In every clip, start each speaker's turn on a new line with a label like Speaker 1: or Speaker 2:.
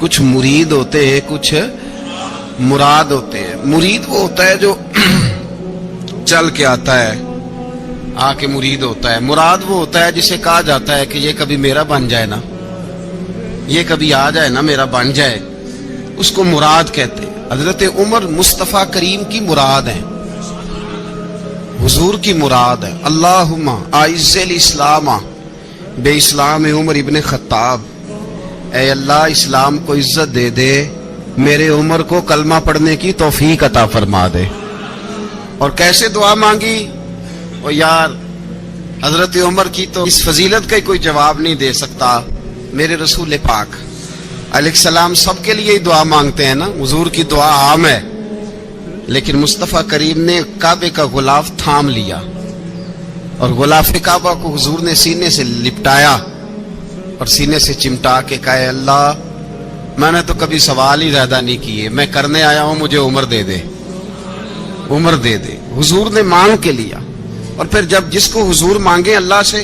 Speaker 1: کچھ مرید ہوتے ہیں، کچھ مراد ہوتے ہیں. مرید وہ ہوتا ہے جو چل کے آتا ہے، آ کے مرید ہوتا ہے. مراد وہ ہوتا ہے جسے کہا جاتا ہے کہ یہ کبھی میرا بن جائے نا، یہ کبھی آ جائے نا، میرا بن جائے، اس کو مراد کہتے ہیں. حضرت عمر مصطفیٰ کریم کی مراد ہیں، حضور کی مراد ہے. اللہم اعز الاسلام بے اسلام عمر ابن خطاب، اے اللہ اسلام کو عزت دے دے، میرے عمر کو کلمہ پڑھنے کی توفیق عطا فرما دے. اور کیسے دعا مانگی؟ اور یار حضرت عمر کی تو اس فضیلت کا کوئی جواب نہیں دے سکتا. میرے رسول پاک علیہ السلام سب کے لیے ہی دعا مانگتے ہیں نا، حضور کی دعا عام ہے، لیکن مصطفیٰ کریم نے کعبے کا غلاف تھام لیا اور غلاف کعبہ کو حضور نے سینے سے لپٹایا اور سینے سے چمٹا کے کہا، اللہ میں نے تو کبھی سوال ہی زیادہ نہیں کیے، میں کرنے آیا ہوں، مجھے عمر دے دے، عمر دے دے. حضور نے مانگ کے لیا. اور پھر جب جس کو حضور مانگے اللہ سے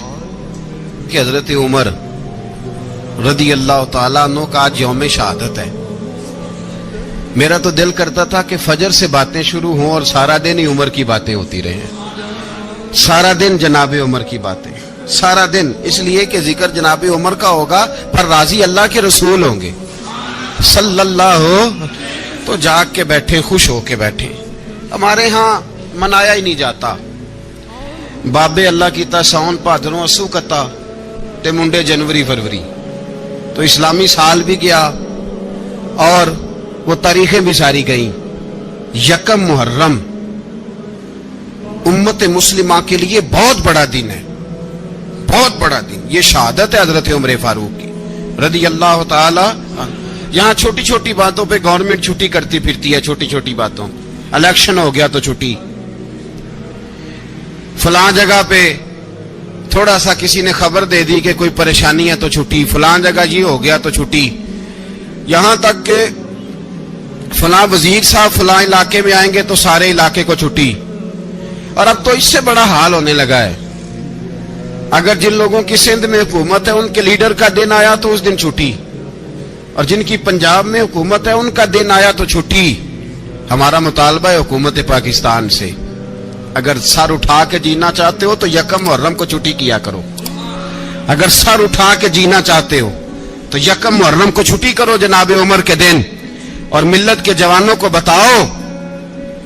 Speaker 1: کہ حضرت عمر رضی اللہ تعالیٰ عنہ کا آج یوم شہادت ہے، میرا تو دل کرتا تھا کہ فجر سے باتیں شروع ہوں اور سارا دن ہی عمر کی باتیں ہوتی رہیں، سارا دن جناب عمر کی باتیں، سارا دن. اس لیے کہ ذکر جناب عمر کا ہوگا پر راضی اللہ کے رسول ہوں گے صلی اللہ، تو جاگ کے بیٹھے، خوش ہو کے بیٹھے. ہمارے ہاں منایا ہی نہیں جاتا. بابے اللہ کیتا ساؤن بھادروں اسو کتا تے منڈے جنوری فروری، تو اسلامی سال بھی گیا اور وہ تاریخیں بھی ساری گئیں. یکم محرم امت مسلمہ کے لیے بہت بڑا دن ہے، بہت بڑا دن. یہ شہادت ہے حضرت عمر فاروق کی رضی اللہ تعالی. یہاں چھوٹی چھوٹی باتوں پہ گورنمنٹ چھٹی کرتی پھرتی ہے، چھوٹی چھوٹی باتوں. الیکشن ہو گیا تو چھٹی، فلاں جگہ پہ تھوڑا سا کسی نے خبر دے دی کہ کوئی پریشانی ہے تو چھٹی، فلاں جگہ یہ ہو گیا تو چھٹی. یہاں تک کہ فلاں وزیر صاحب فلاں علاقے میں آئیں گے تو سارے علاقے کو چھٹی. اور اب تو اس سے بڑا حال ہونے لگا ہے، اگر جن لوگوں کی سندھ میں حکومت ہے ان کے لیڈر کا دن آیا تو اس دن چھٹی، اور جن کی پنجاب میں حکومت ہے ان کا دن آیا تو چھٹی. ہمارا مطالبہ ہے حکومت پاکستان سے، اگر سر اٹھا کے جینا چاہتے ہو تو یکم محرم کو چھٹی کیا کرو. اگر سر اٹھا کے جینا چاہتے ہو تو یکم محرم کو چھٹی کرو جناب عمر کے دن. اور ملت کے جوانوں کو بتاؤ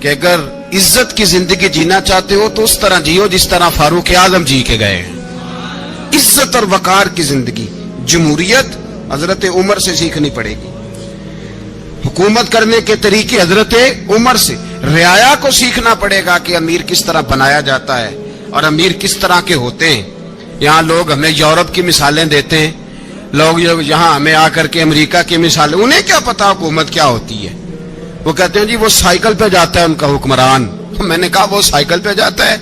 Speaker 1: کہ اگر عزت کی زندگی جینا چاہتے ہو تو اس طرح جیو جس طرح فاروق اعظم جی کے گئے. عزت اور وقار کی زندگی. جمہوریت حضرت عمر سے سیکھنی پڑے گی، حکومت کرنے کے طریقے حضرت عمر سے. رعایا کو سیکھنا پڑے گا کہ امیر کس طرح بنایا جاتا ہے اور امیر کس طرح کے ہوتے ہیں. یہاں لوگ ہمیں یورپ کی مثالیں دیتے ہیں، لوگ یہاں ہمیں آ کر کے امریکہ کی مثالیں، انہیں کیا پتا حکومت کیا ہوتی ہے. وہ کہتے ہیں جی وہ سائیکل پہ جاتا ہے ان کا حکمران. میں نے کہا وہ سائیکل پہ جاتا ہے؟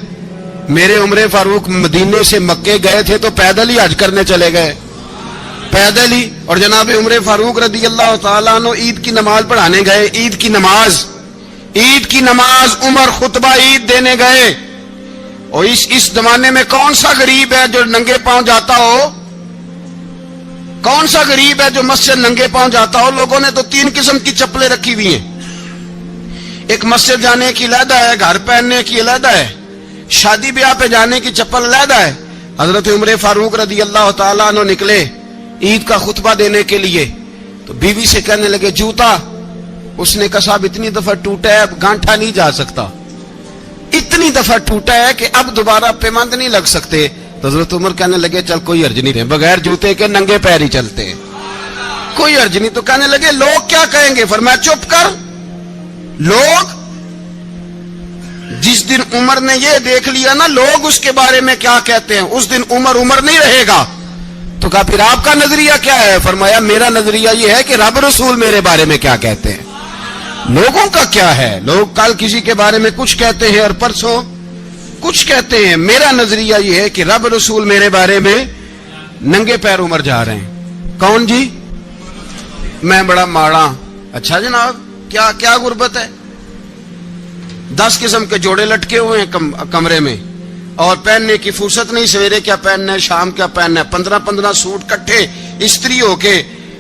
Speaker 1: میرے عمر فاروق مدینے سے مکے گئے تھے تو پیدل ہی حج کرنے چلے گئے، پیدل ہی. اور جناب عمر فاروق رضی اللہ تعالیٰ عنہ عید کی نماز پڑھانے گئے. عید کی نماز عمر خطبہ عید دینے گئے. اور اس زمانے میں کون سا غریب ہے جو ننگے پاؤں جاتا ہو؟ کون سا غریب ہے جو مسجد ننگے پاؤں جاتا ہو؟ لوگوں نے تو 3 قسم کی چپلیں رکھی ہوئی ہیں. ایک مسجد جانے کی علیحدہ ہے، گھر پہننے کی علیحدہ ہے، شادی بیاہ پہ جانے کی چپل علیحدہ ہے. حضرت عمر فاروق رضی اللہ تعالیٰ عنہ نکلے عید کا خطبہ دینے کے لیے تو بیوی سے کہنے لگے جوتا. اس نے کہا صاحب اتنی دفعہ ٹوٹا ہے اب گانٹھا نہیں جا سکتا، اتنی دفعہ ٹوٹا ہے کہ اب دوبارہ پیمند نہیں لگ سکتے. تو حضرت عمر کہنے لگے چل کوئی حرج نہیں ہے، بغیر جوتے کے ننگے پیر ہی چلتے ہیں، کوئی حرج نہیں. تو کہنے لگے لوگ کیا کہیں گے؟ فرمایا چپ کر. لوگ جس دن عمر نے یہ دیکھ لیا نا لوگ اس کے بارے میں کیا کہتے ہیں، اس دن عمر نہیں رہے گا. تو کہا پھر آپ کا نظریہ کیا ہے؟ فرمایا میرا نظریہ یہ ہے کہ رب رسول میرے بارے میں کیا کہتے ہیں. لوگوں کا کیا ہے؟ لوگ کل کسی کے بارے میں کچھ کہتے ہیں اور پرسوں کچھ کہتے ہیں. میرا نظریہ یہ ہے کہ رب رسول میرے بارے میں ننگے پیر عمر جا رہے ہیں. کون جی؟ میں بڑا ماڑا. اچھا جناب کیا غربت ہے؟ 10 قسم کے جوڑے لٹکے ہوئے ہیں کمرے میں اور پہننے کی فرصت نہیں. سویرے کیا پہننا ہے، شام کیا پہننا ہے، 15 سوٹ کٹھے استری ہو کے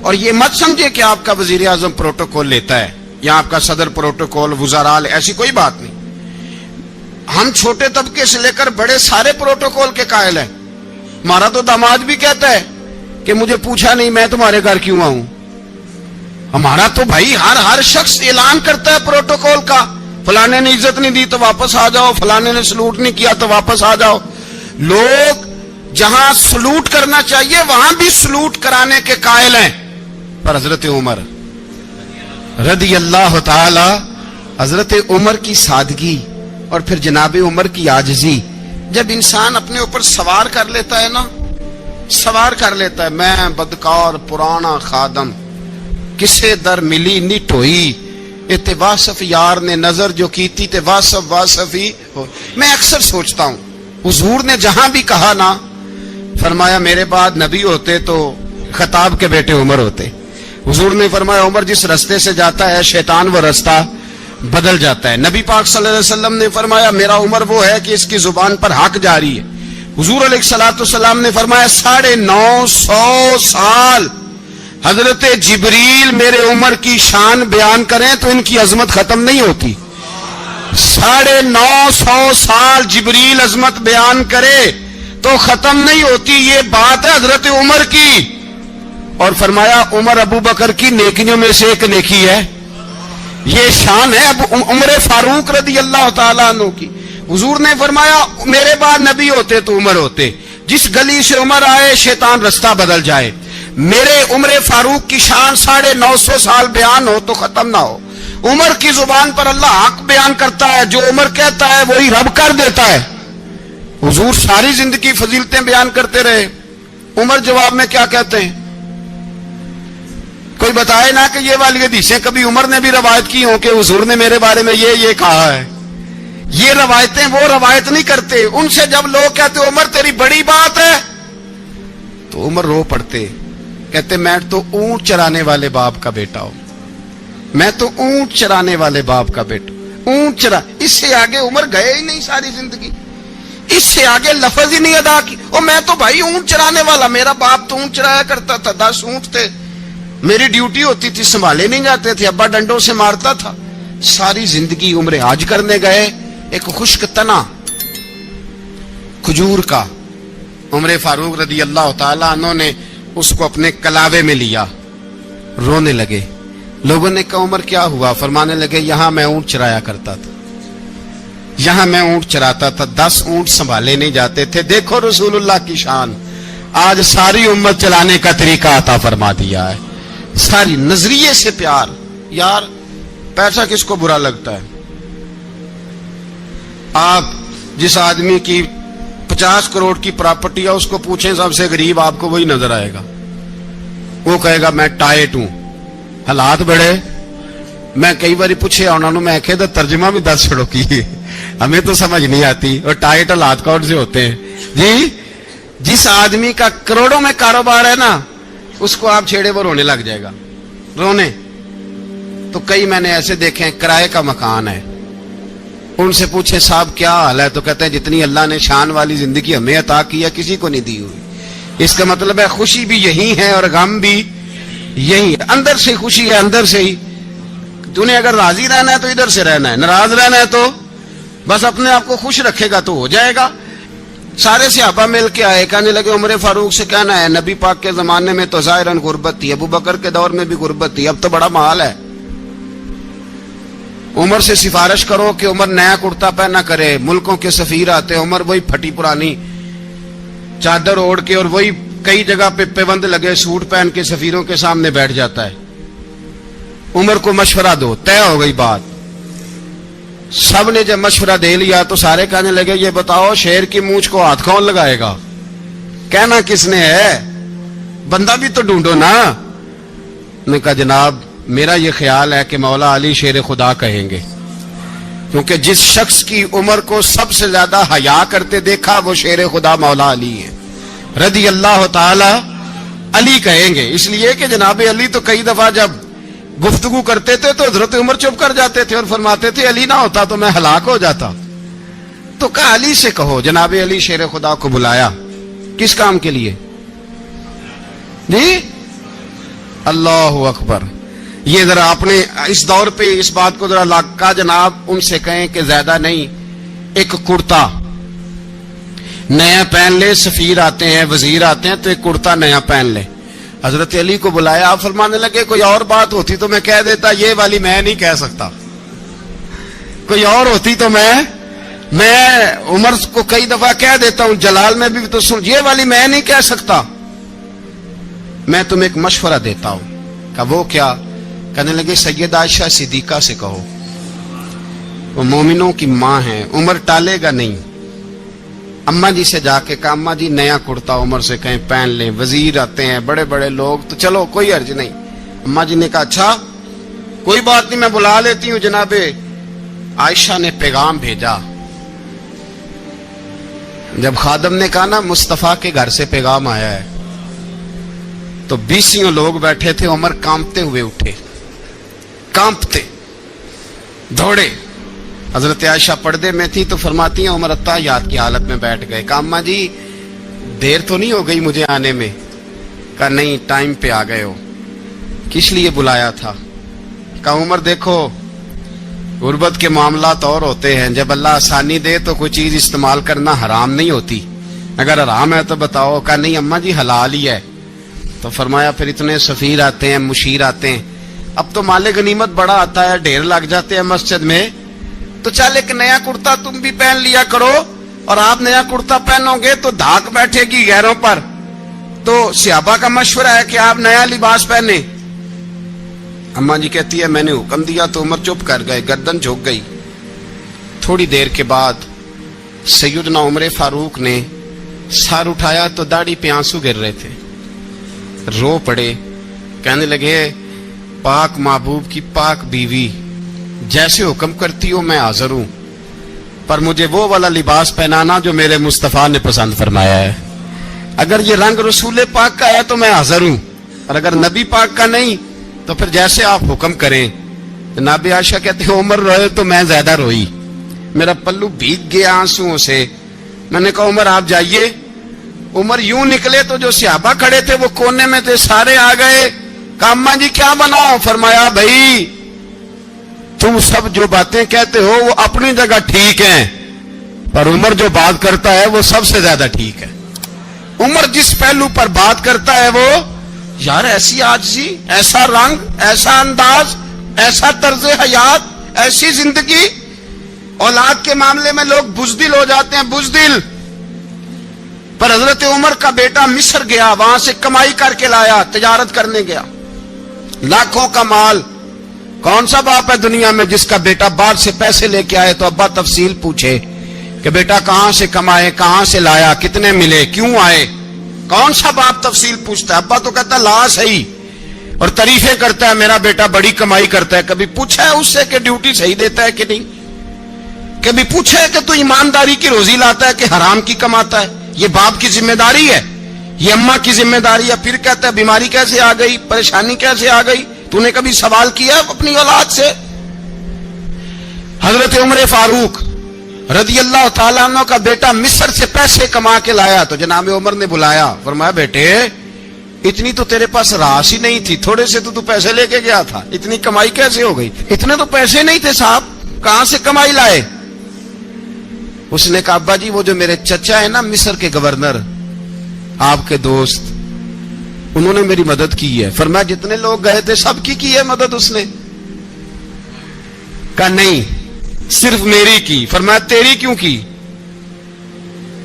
Speaker 1: اور یہ مت سمجھے کہ آپ کا وزیر اعظم پروٹوکول لیتا ہے یا آپ کا صدر پروٹوکول وزراء، ایسی کوئی بات نہیں. ہم چھوٹے طبقے سے لے کر بڑے سارے پروٹوکول کے قائل ہیں. ہمارا تو داماد بھی کہتا ہے کہ مجھے پوچھا نہیں میں تمہارے گھر کیوں آؤں. ہمارا تو بھائی ہر شخص اعلان کرتا ہے پروٹوکول کا، فلانے نے عزت نہیں دی تو واپس آ جاؤ، فلانے نے سلوٹ نہیں کیا تو واپس آ جاؤ. لوگ جہاں سلوٹ کرنا چاہیے وہاں بھی سلوٹ کرانے کے قائل ہیں. پر حضرت عمر رضی اللہ تعالی، حضرت عمر کی سادگی اور پھر جناب عمر کی عاجزی، جب انسان اپنے اوپر سوار کر لیتا ہے نا، سوار کر لیتا ہے، میں بدکار پرانا خادم کسے در ملی نٹ ہوئی، تے واصف یار نے نظر جو کی تھی تے واصف ہی ہو. میں اکثر سوچتا ہوں حضور نے جہاں بھی کہا نا، فرمایا میرے بعد نبی ہوتے تو خطاب کے بیٹے عمر ہوتے. حضور نے فرمایا عمر جس رستے سے جاتا ہے شیطان وہ رستہ بدل جاتا ہے. نبی پاک صلی اللہ علیہ وسلم نے فرمایا میرا عمر وہ ہے کہ اس کی زبان پر حق جاری ہے. حضور علیہ الصلوۃ والسلام نے فرمایا 950 سال حضرت جبریل میرے عمر کی شان بیان کریں تو ان کی عظمت ختم نہیں ہوتی. 950 سال جبریل عظمت بیان کرے تو ختم نہیں ہوتی. یہ بات ہے حضرت عمر کی. اور فرمایا عمر ابو بکر کی نیکیوں میں سے ایک نیکی ہے. یہ شان ہے اب عمر فاروق رضی اللہ تعالیٰ عنہ کی. حضور نے فرمایا میرے بعد نبی ہوتے تو عمر ہوتے. جس گلی سے عمر آئے شیطان رستہ بدل جائے. میرے عمر فاروق کی شان 950 سال بیان ہو تو ختم نہ ہو. عمر کی زبان پر اللہ حق بیان کرتا ہے، جو عمر کہتا ہے وہی رب کر دیتا ہے. حضور ساری زندگی فضیلتیں بیان کرتے رہے، عمر جواب میں کیا کہتے ہیں؟ کوئی بتائے نا کہ یہ والی حدیثیں کبھی عمر نے بھی روایت کی ہوں کہ حضور نے میرے بارے میں یہ کہا ہے. یہ روایتیں وہ روایت نہیں کرتے. ان سے جب لوگ کہتے عمر تیری بڑی بات ہے تو عمر رو پڑتے، کہتے میں تو اونٹ چرانے والے باپ کا بیٹا ہوں، میں تو اونٹ چرانے والے باپ کا بیٹا. اونٹ چرا، اس سے آگے عمر گئے ہی نہیں ساری زندگی، اس سے آگے لفظ ہی نہیں ادا کی. اور میں تو بھائی اونٹ چرانے والا، میرا باپ تو اونٹ چرایا کرتا تھا، 10 اونٹ تھے، میری ڈیوٹی ہوتی تھی، سنبھالے نہیں جاتے تھے، ابا ڈنڈوں سے مارتا تھا. ساری زندگی عمر حج کرنے گئے، ایک خشک تنا کھجور کا عمر فاروق رضی اللہ تعالیٰ عنہ نے اس کو اپنے کلاوے میں لیا، رونے لگے. لوگوں نے کہا عمر کیا ہوا؟ فرمانے لگے یہاں میں اونٹ چرایا کرتا تھا، یہاں میں اونٹ چراتا تھا، 10 اونٹ سنبھالے نہیں جاتے تھے. دیکھو رسول اللہ کی شان، آج ساری امت چلانے کا طریقہ عطا فرما دیا ہے. ساری نظریے سے پیار. یار پیسہ کس کو برا لگتا ہے؟ آپ جس آدمی کی 50 کروڑ کی پراپرٹی ہے اس کو پوچھیں سب سے غریب، آپ کو وہی نظر آئے گا. وہ کہے گا میں ٹائٹ ہوں. حالات بڑے، میں کئی بار پوچھے انہوں نے، میں کہتا ترجمہ بھی 10 چھڑوں کی ہمیں تو سمجھ نہیں آتی. اور ٹائٹ حالات کون سے ہوتے ہیں جی؟ جس آدمی کا کروڑوں میں کاروبار ہے نا، اس کو آپ چھیڑے وہ رونے لگ جائے گا، رونے. تو کئی میں نے ایسے دیکھے ہیں کرائے کا مکان ہے، ان سے پوچھے صاحب کیا حال ہے، تو کہتے ہیں جتنی اللہ نے شان والی زندگی ہمیں عطا کی ہے کسی کو نہیں دی ہوئی. اس کا مطلب ہے خوشی بھی یہی ہے اور غم بھی یہی ہے. اندر سے خوشی ہے، اندر سے ہی. تُنے اگر راضی رہنا ہے تو ادھر سے رہنا ہے، ناراض رہنا ہے تو بس اپنے آپ کو خوش رکھے گا تو ہو جائے گا. سارے صحابہ مل کے آئے، کہنے لگے عمر فاروق سے کہنا ہے نبی پاک کے زمانے میں تو ظاہراً غربت تھی، ابو بکر کے دور میں بھی غربت تھی، اب تو بڑا مال ہے. عمر سے سفارش کرو کہ عمر نیا کرتا پہنا کرے. ملکوں کے سفیر آتے، عمر وہی پھٹی پرانی چادر اوڑھ کے اور وہی کئی جگہ پہ پیوند لگے سوٹ پہن کے سفیروں کے سامنے بیٹھ جاتا ہے. عمر کو مشورہ دو. طے ہو گئی بات. سب نے جب مشورہ دے لیا تو سارے کہنے لگے یہ بتاؤ شیر کی مونچھ کو ہاتھ کون لگائے گا؟ کہنا کس نے ہے؟ بندہ بھی تو ڈھونڈو نا. نے کہا جناب میرا یہ خیال ہے کہ مولا علی شیر خدا کہیں گے، کیونکہ جس شخص کی عمر کو سب سے زیادہ حیا کرتے دیکھا وہ شیر خدا مولا علی ہے رضی اللہ تعالی. علی کہیں گے اس لیے کہ جناب علی تو کئی دفعہ جب گفتگو کرتے تھے تو حضرت عمر چپ کر جاتے تھے اور فرماتے تھے علی نہ ہوتا تو میں ہلاک ہو جاتا. تو کہا علی سے کہو. جناب علی شیر خدا کو بلایا. کس کام کے لیے جی؟ اللہ اکبر. یہ ذرا آپ نے اس دور پہ اس بات کو ذرا لگا جناب ان سے کہیں کہ زیادہ نہیں ایک کرتا نیا پہن لے, سفیر آتے ہیں وزیر آتے ہیں تو ایک کرتا نیا پہن لے. حضرت علی کو بلایا, آپ فرمانے لگے کوئی اور بات ہوتی تو میں کہہ دیتا, یہ والی میں نہیں کہہ سکتا. کوئی اور ہوتی تو میں عمر کو کئی دفعہ کہہ دیتا ہوں, جلال میں بھی تو سن, یہ والی میں نہیں کہہ سکتا. میں تمہیں ایک مشورہ دیتا ہوں. کہ وہ کیا؟ کہنے لگے سید عائشہ صدیقہ سے کہو, وہ مومنوں کی ماں ہیں, عمر ٹالے گا نہیں. اماں جی سے جا کے کہا اماں جی نیا کرتا عمر سے کہیں پہن لیں, وزیر آتے ہیں بڑے بڑے لوگ تو چلو کوئی عرض نہیں. اماں جی نے کہا اچھا کوئی بات نہیں میں بلا لیتی ہوں. جناب عائشہ نے پیغام بھیجا. جب خادم نے کہا نا مصطفیٰ کے گھر سے پیغام آیا ہے, تو 20 لوگ بیٹھے تھے. عمر کانپتے ہوئے اٹھے, کانپتے دوڑے. حضرت عائشہ پردے میں تھی تو فرماتی ہیں عمر اتحیات کی حالت میں بیٹھ گئے. کہا اماں جی دیر تو نہیں ہو گئی مجھے آنے میں؟ کہا نہیں ٹائم پہ آ گئے ہو. کس لیے بلایا تھا؟ کہا عمر دیکھو غربت کے معاملات اور ہوتے ہیں, جب اللہ آسانی دے تو کوئی چیز استعمال کرنا حرام نہیں ہوتی, اگر حرام ہے تو بتاؤ. کہا نہیں اماں جی حلال ہی ہے. تو فرمایا پھر اتنے سفیر آتے ہیں مشیر آتے ہیں, اب تو مال غنیمت بڑا آتا ہے, ڈھیر لگ جاتے ہیں مسجد میں, تو چل ایک نیا کرتا تم بھی پہن لیا کرو, اور آپ نیا کرتا پہنو گے تو دھاک بیٹھے گی غیروں پر. تو صحابہ کا مشورہ ہے کہ آپ نیا لباس پہنے. اماں جی کہتی ہے میں نے حکم دیا تو عمر چپ کر گئے, گردن جھک گئی. تھوڑی دیر کے بعد سیدنا عمر فاروق نے سر اٹھایا تو داڑھی پہ آنسو گر رہے تھے, رو پڑے. کہنے لگے پاک محبوب کی پاک بیوی جیسے حکم کرتی ہو میں حاضر ہوں, پر مجھے وہ والا لباس پہنانا جو میرے مصطفیٰ نے پسند فرمایا ہے. اگر یہ رنگ رسول پاک کا ہے تو میں حاضر ہوں, اور اگر نبی پاک کا نہیں تو پھر جیسے آپ حکم کریں. جناب عائشہ کہتے ہیں عمر روئے تو میں زیادہ روئی, میرا پلو بھیگ گیا آنسوؤں سے. میں نے کہا عمر آپ جائیے. عمر یوں نکلے تو جو صحابہ کھڑے تھے وہ کونے میں تھے, سارے آ گئے. کہا اماں جی کیا بناؤ؟ فرمایا بھائی تم سب جو باتیں کہتے ہو وہ اپنی جگہ ٹھیک ہیں, پر عمر جو بات کرتا ہے وہ سب سے زیادہ ٹھیک ہے. عمر جس پہلو پر بات کرتا ہے وہ یار ایسی عاجزی, ایسا رنگ, ایسا انداز, ایسا طرز حیات, ایسی زندگی. اولاد کے معاملے میں لوگ بزدل ہو جاتے ہیں, بزدل. پر حضرت عمر کا بیٹا مصر گیا, وہاں سے کمائی کر کے لایا, تجارت کرنے گیا, لاکھوں کا مال. کون سا باپ ہے دنیا میں جس کا بیٹا باہر سے پیسے لے کے آئے تو ابا تفصیل پوچھے کہ بیٹا کہاں سے کمائے, کہاں سے لایا, کتنے ملے, کیوں آئے؟ کون سا باپ تفصیل پوچھتا ہے؟ ابا تو کہتا ہے لا صحیح, اور تعریفیں کرتا ہے میرا بیٹا بڑی کمائی کرتا ہے. کبھی پوچھا ہے اس سے کہ ڈیوٹی صحیح دیتا ہے کہ نہیں؟ کبھی پوچھا ہے کہ تو ایمانداری کی روزی لاتا ہے کہ حرام کی کماتا ہے؟ یہ باپ کی ذمہ داری ہے, یہ اماں کی ذمہ داری ہے. پھر کہتا ہے بیماری کیسے آ گئی, پریشانی کیسے آ گئی؟ تو نے کبھی سوال کیا اپنی اولاد سے؟ حضرت عمر فاروق رضی اللہ تعالیٰ عنہ کا بیٹا مصر سے پیسے کما کے لایا تو جناب عمر نے بلایا, فرمایا بیٹے اتنی تو تیرے پاس راس ہی نہیں تھی, تھوڑے سے تو پیسے لے کے گیا تھا, اتنی کمائی کیسے ہو گئی؟ اتنے تو پیسے نہیں تھے صاحب, کہاں سے کمائی لائے؟ اس نے کہا ابا جی وہ جو میرے چچا ہے نا مصر کے گورنر, آپ کے دوست, انہوں نے میری مدد کی ہے. فرمایا جتنے لوگ گئے تھے سب کی ہے مدد اس نے؟ کہا نہیں صرف میری کی. فرمایا تیری کیوں کی؟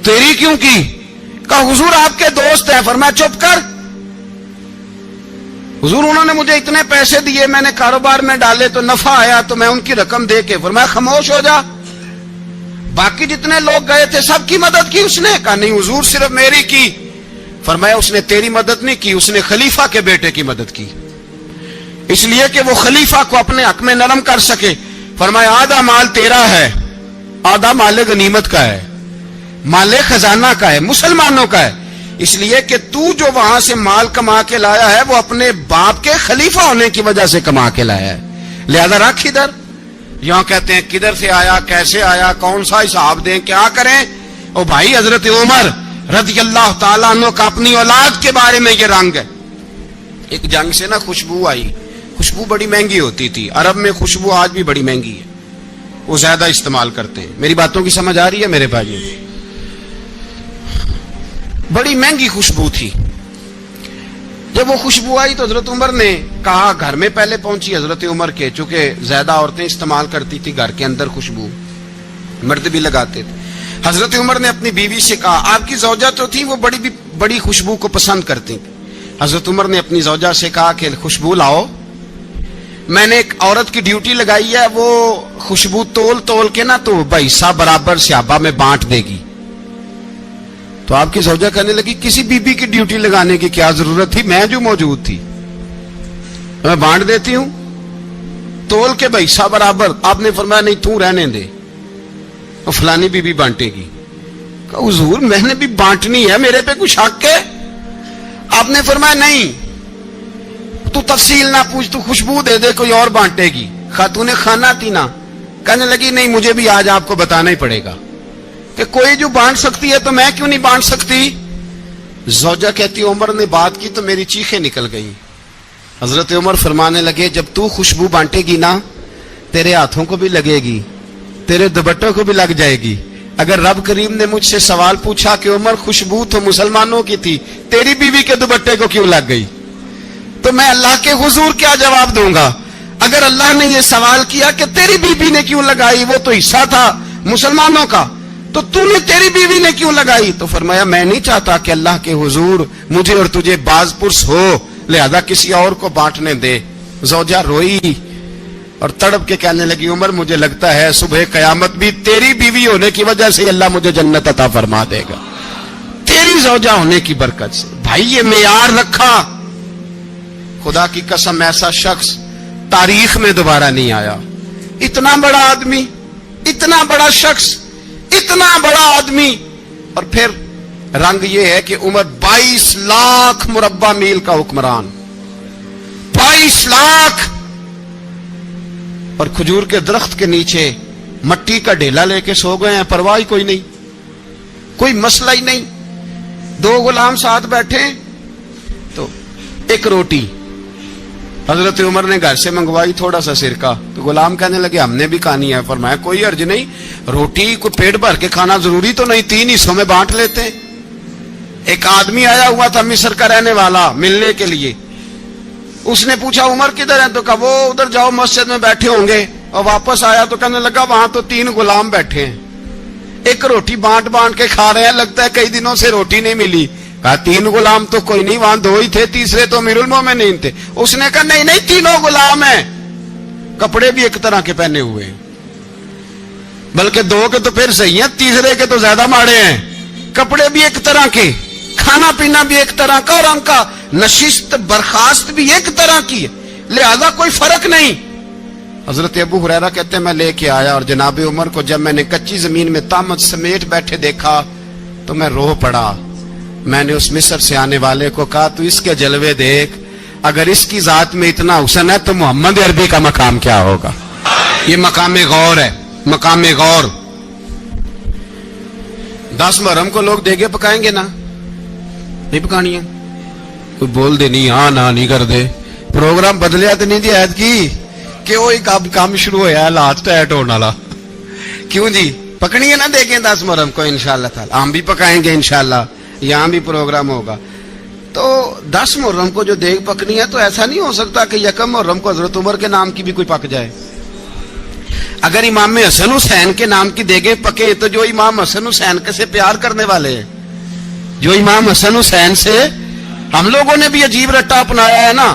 Speaker 1: تیری کیوں کی؟ کہا حضور آپ کے دوست ہیں. فرمایا چپ کر, حضور انہوں نے مجھے اتنے پیسے دیے, میں نے کاروبار میں ڈالے تو نفع آیا تو میں ان کی رقم دے کے. فرمایا خاموش ہو جا, باقی جتنے لوگ گئے تھے سب کی مدد کی اس نے؟ کہا نہیں حضور صرف میری کی. فرمایا اس نے تیری مدد نہیں کی, اس نے خلیفہ کے بیٹے کی مدد کی, اس لیے کہ وہ خلیفہ کو اپنے حق میں نرم کر سکے. فرمایا آدھا مال تیرا ہے, آدھا مال غنیمت کا ہے, مال خزانہ کا ہے, مسلمانوں کا ہے, اس لیے کہ تو جو وہاں سے مال کما کے لایا ہے وہ اپنے باپ کے خلیفہ ہونے کی وجہ سے کما کے لایا ہے, لہذا رکھ ادھر. یہاں کہتے ہیں کدھر سے آیا, کیسے آیا, کون سا حساب دیں, کیا کریں؟ او بھائی حضرت عمر رضی اللہ تعالیٰ عنہ کا اپنی اولاد کے بارے میں یہ رنگ ہے. ایک جنگ سے نا خوشبو آئی. خوشبو بڑی مہنگی ہوتی تھی. عرب میں خوشبو آج بھی بڑی مہنگی ہے, وہ زیادہ استعمال کرتے ہیں. میری باتوں کی سمجھ آ رہی ہے میرے بھائیوں؟ بڑی مہنگی خوشبو تھی. جب وہ خوشبو آئی تو حضرت عمر نے کہا, گھر میں پہلے پہنچی حضرت عمر کے, چونکہ زیادہ عورتیں استعمال کرتی تھی گھر کے اندر خوشبو, مرد بھی لگاتے تھے. حضرت عمر نے اپنی بیوی سے کہا, آپ کی زوجہ تو تھی وہ بڑی خوشبو کو پسند کرتی تھی. حضرت عمر نے اپنی زوجہ سے کہا کہ خوشبو لاؤ, میں نے ایک عورت کی ڈیوٹی لگائی ہے, وہ خوشبو تول کے نا تو حصہ برابر صحابہ میں بانٹ دے گی. تو آپ کی زوجہ کہنے لگی, کسی بی بی کی ڈیوٹی لگانے کی کیا ضرورت تھی, میں جو موجود تھی میں بانٹ دیتی ہوں تول کے حصہ برابر. آپ نے فرمایا نہیں تو رہنے دے, فلانی بی بی بانٹے گی. کہا حضور میں نے بھی بانٹنی ہے, میرے پہ کچھ حق ہے؟ آپ نے فرمایا نہیں, تو تفصیل نہ پوچھ, تو خوشبو دے دے, کوئی اور بانٹے گی. خاتون خانہ تھی نا, کہنے لگی نہیں مجھے بھی آج آپ کو بتانا ہی پڑے گا کہ کوئی جو بانٹ سکتی ہے تو میں کیوں نہیں بانٹ سکتی. زوجہ کہتی عمر نے بات کی تو میری چیخیں نکل گئیں. حضرت عمر فرمانے لگے, جب تو خوشبو بانٹے گی نا تیرے ہاتھوں کو بھی لگے گی, تیرے دوپٹوں کو بھی لگ جائے گی. اگر رب کریم نے مجھ سے سوال پوچھا کہ عمر خوشبو تو مسلمانوں کی تھی, تیری بیوی کے دوپٹے کو کیوں لگ گئی, تو میں اللہ کے حضور کیا جواب دوں گا؟ اگر اللہ نے یہ سوال کیا کہ تیری بیوی نے کیوں لگائی, وہ تو حصہ تھا مسلمانوں کا, تو نے تیری بیوی نے کیوں لگائی؟ تو فرمایا میں نہیں چاہتا کہ اللہ کے حضور مجھے اور تجھے باز پرس ہو, لہذا کسی اور کو بانٹنے دے. زوجہ روئی اور تڑپ کے کہنے لگی, عمر مجھے لگتا ہے صبح قیامت بھی تیری بیوی ہونے کی وجہ سے اللہ مجھے جنت عطا فرما دے گا, تیری زوجہ ہونے کی برکت سے. بھائی یہ معیار رکھا, خدا کی قسم ایسا شخص تاریخ میں دوبارہ نہیں آیا. اتنا بڑا آدمی, اتنا بڑا شخص, اتنا بڑا آدمی, اور پھر رنگ یہ ہے کہ عمر 22 لاکھ مربع میل کا حکمران, 22 لاکھ, اور کھجور کے درخت کے نیچے مٹی کا ڈھیلا لے کے سو گئے ہیں, پرواہ کوئی نہیں, کوئی مسئلہ ہی نہیں. 2 غلام ساتھ بیٹھے تو ایک روٹی حضرت عمر نے گھر سے منگوائی, تھوڑا سا سرکہ, تو غلام کہنے لگے ہم نے بھی کھانی ہے. فرمایا کوئی حرج نہیں, روٹی کو پیٹ بھر کے کھانا ضروری تو نہیں, 3 حصوں میں بانٹ لیتے ہیں. ایک آدمی آیا ہوا تھا مصر کا رہنے والا ملنے کے لیے, اس نے پوچھا عمر کدھر ہے, تو کہا وہ ادھر جاؤ مسجد میں بیٹھے ہوں گے. اور واپس آیا تو کہنے لگا وہاں تو 3 غلام بیٹھے ہیں, ایک روٹی بانٹ کے کھا رہے ہیں, لگتا ہے کئی دنوں سے روٹی نہیں ملی. کہا 3 غلام تو کوئی نہیں, وہاں 2 ہی تھے, تیسرے تو امیر المومنین تھے. اس نے کہا نہیں 3 غلام ہیں, کپڑے بھی ایک طرح کے پہنے ہوئے ہیں, بلکہ 2 کے تو پھر صحیح ہیں, تیسرے کے تو زیادہ ماڑے ہیں. کپڑے بھی ایک طرح کے, کھانا پینا بھی ایک طرح کا, اور ان کا نشست برخاست بھی ایک طرح کی ہے, لہذا کوئی فرق نہیں. حضرت ابو ہریرہ کہتے ہیں میں لے کے آیا, اور جناب عمر کو جب میں نے کچی زمین میں تامت سمیٹ بیٹھے دیکھا تو میں رو پڑا. میں نے اس مصر سے آنے والے کو کہا تو اس کے جلوے دیکھ, اگر اس کی ذات میں اتنا حسن ہے تو محمد عربی کا مقام کیا ہوگا. یہ مقام غور ہے, مقام غور. 10 محرم کو لوگ دیگے پکائیں گے نا, نہیں پکانی ہے, کوئی بول دے نہیں, ہاں نہ نہیں کر دے, پروگرام بدلیا تو نہیں دی عید کی کہ وہی کام شروع ہوا ہے لاسٹ ایٹ ہونے والا. کیوں جی, پکنی ہے نا دیکھیں 10 محرم کو انشاءاللہ تعالی, ہم بھی پکائیں گے انشاءاللہ, یہاں بھی پروگرام ہوگا. تو 10 محرم کو جو دیگ پکنی ہے تو ایسا نہیں ہو سکتا کہ 1 محرم کو حضرت عمر کے نام کی بھی کوئی پک جائے. اگر امام حسن حسین کے نام کی دیگیں پکے تو جو امام حسن حسین سے پیار کرنے والے ہیں, جو امام حسن حسین سے, ہم لوگوں نے بھی عجیب رٹا اپنایا ہے نا,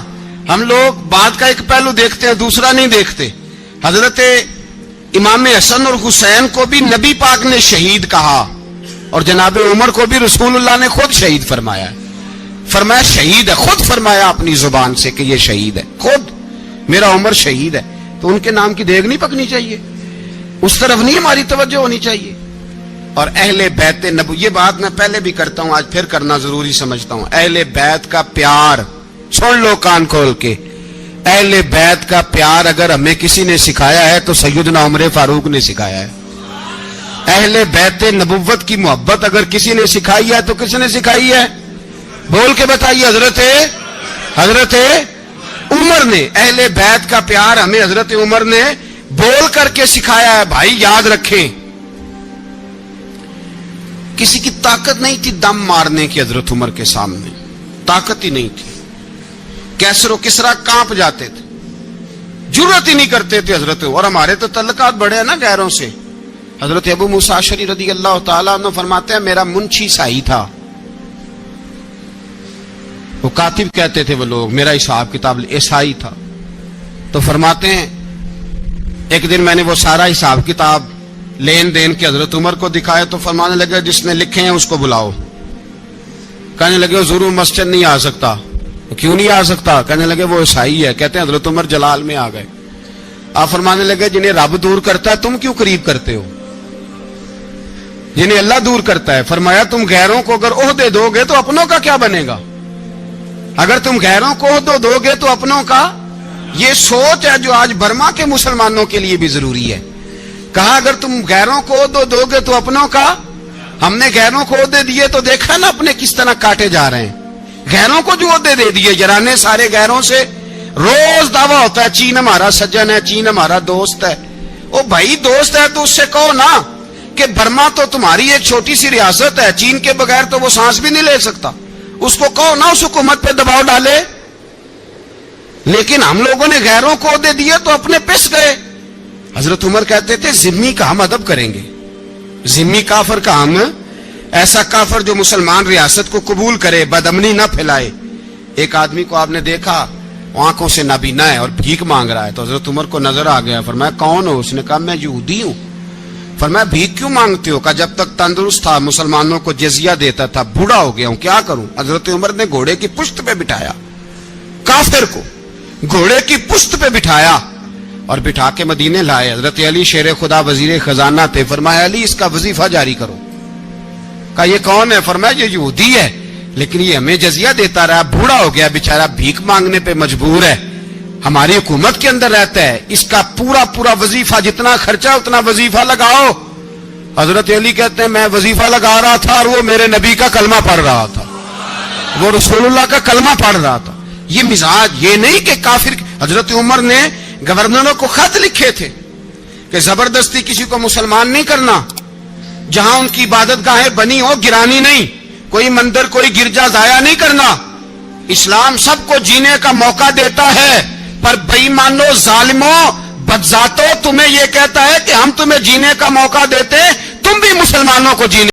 Speaker 1: ہم لوگ بات کا ایک پہلو دیکھتے ہیں دوسرا نہیں دیکھتے. حضرت امام حسن اور حسین کو بھی نبی پاک نے شہید کہا, اور جناب عمر کو بھی رسول اللہ نے خود شہید فرمایا. فرمایا شہید ہے, خود فرمایا اپنی زبان سے کہ یہ شہید ہے, خود میرا عمر شہید ہے. تو ان کے نام کی دیگ نہیں پکنی چاہیے, اس طرف نہیں ہماری توجہ ہونی چاہیے. اور اہل بیت نبو, یہ بات میں پہلے بھی کرتا ہوں, آج پھر کرنا ضروری سمجھتا ہوں. اہل بیت کا پیار سن لو کان کھول کے, اہل بیت کا پیار اگر ہمیں کسی نے سکھایا ہے تو سیدنا عمر فاروق نے سکھایا ہے. اہل بیت نبوت کی محبت اگر کسی نے سکھائی ہے تو کس نے سکھائی ہے؟ بول کے بتائیے. حضرت حضرت عمر نے. اہل بیت کا پیار ہمیں حضرت عمر نے بول کر کے سکھایا ہے. بھائی یاد رکھیں, کسی کی طاقت نہیں تھی دم مارنے کی حضرت عمر کے سامنے, طاقت ہی نہیں تھی. کیسر و کسرا کانپ جاتے تھے, جرأت ہی نہیں کرتے تھے حضرت. اور ہمارے تو تعلقات بڑے ہیں نا غیروں سے. حضرت ابو موسیٰ اشعری رضی اللہ تعالیٰ عنہ فرماتے ہیں میرا منشی عیسائی تھا. وہ کاتب کہتے تھے وہ لوگ, میرا حساب کتاب عیسائی تھا. تو فرماتے ہیں ایک دن میں نے وہ سارا حساب کتاب لین دین کے حضرت عمر کو دکھایا تو فرمانے لگے جس نے لکھے ہیں اس کو بلاؤ. کہنے لگے حضور مسجد نہیں آ سکتا. کیوں نہیں آ سکتا؟ کہنے لگے وہ عیسائی ہے. کہتے ہیں حضرت عمر جلال میں آ گئے. آپ فرمانے لگے جنہیں رب دور کرتا ہے تم کیوں قریب کرتے ہو؟ جنہیں اللہ دور کرتا ہے. فرمایا تم غیروں کو اگر عہدے دو گے تو اپنوں کا کیا بنے گا؟ اگر تم غیروں کو عہدے دو گے تو اپنوں کا. یہ سوچ ہے جو آج برما کے مسلمانوں کے لیے بھی ضروری ہے. کہا اگر تم غیروں کو عہدے دو گے تو اپنوں کا. ہم نے غیروں کو عہدے دیے تو دیکھا نا اپنے کس طرح کاٹے جا رہے ہیں. غیروں کو جو عہدے دے دیے جرانے سارے غیروں سے. روز دعویٰ ہوتا ہے چین ہمارا سجن ہے, چین ہمارا دوست ہے. او بھائی دوست ہے تو اس سے کہو نا کہ برما تو تمہاری ایک چھوٹی سی ریاست ہے, چین کے بغیر تو وہ سانس بھی نہیں لے سکتا. اس کو کہو نا اس حکومت پہ دباؤ ڈالے. لیکن ہم لوگوں نے غیروں کو عہدے دیے تو اپنے پس گئے. حضرت عمر کہتے تھے ذمی کا ہم ادب کریں گے. ذمی کافر کا ہم, ایسا کافر جو مسلمان ریاست کو قبول کرے, بدامنی نہ پھیلائے. ایک آدمی کو آپ نے دیکھا آنکھوں سے نابینا ہے اور بھیک مانگ رہا ہے, تو حضرت عمر کو نظر آ گیا. فرمایا کون ہو؟ اس نے کہا میں یہودی ہوں. فرمایا بھیک کیوں مانگتے ہو؟ کہا جب تک تندرست تھا مسلمانوں کو جزیہ دیتا تھا, بوڑھا ہو گیا ہوں کیا کروں. حضرت عمر نے گھوڑے کی پشت پہ بٹھایا کافر کو, گھوڑے کی پشت پہ بٹھایا اور بٹھا کے مدینے لائے. حضرت علی شیر خدا وزیر خزانہ تھے. فرمایا علی اس کا وظیفہ جاری کرو. کہا یہ کون ہے؟ فرمایا یہ یہودی ہے لیکن یہ ہمیں جزیہ دیتا رہا, بوڑھا ہو گیا بیچارہ, بھیک مانگنے پہ مجبور ہے, ہماری حکومت کے اندر رہتا ہے, اس کا پورا وظیفہ جتنا خرچہ اتنا وظیفہ لگاؤ. حضرت علی کہتے ہیں میں وظیفہ لگا رہا تھا اور وہ میرے نبی کا کلمہ پڑھ رہا تھا, وہ رسول اللہ کا کلمہ پڑھ رہا تھا. یہ مزاج, یہ نہیں کہ کافر. حضرت عمر نے گورنروں کو خط لکھے تھے کہ زبردستی کسی کو مسلمان نہیں کرنا, جہاں ان کی عبادت گاہیں بنی ہو گرانی نہیں, کوئی مندر کوئی گرجا ضائع نہیں کرنا. اسلام سب کو جینے کا موقع دیتا ہے, پر بے ایمانو ظالموں بدذاتوں تمہیں یہ کہتا ہے کہ ہم تمہیں جینے کا موقع دیتے, تم بھی مسلمانوں کو جینے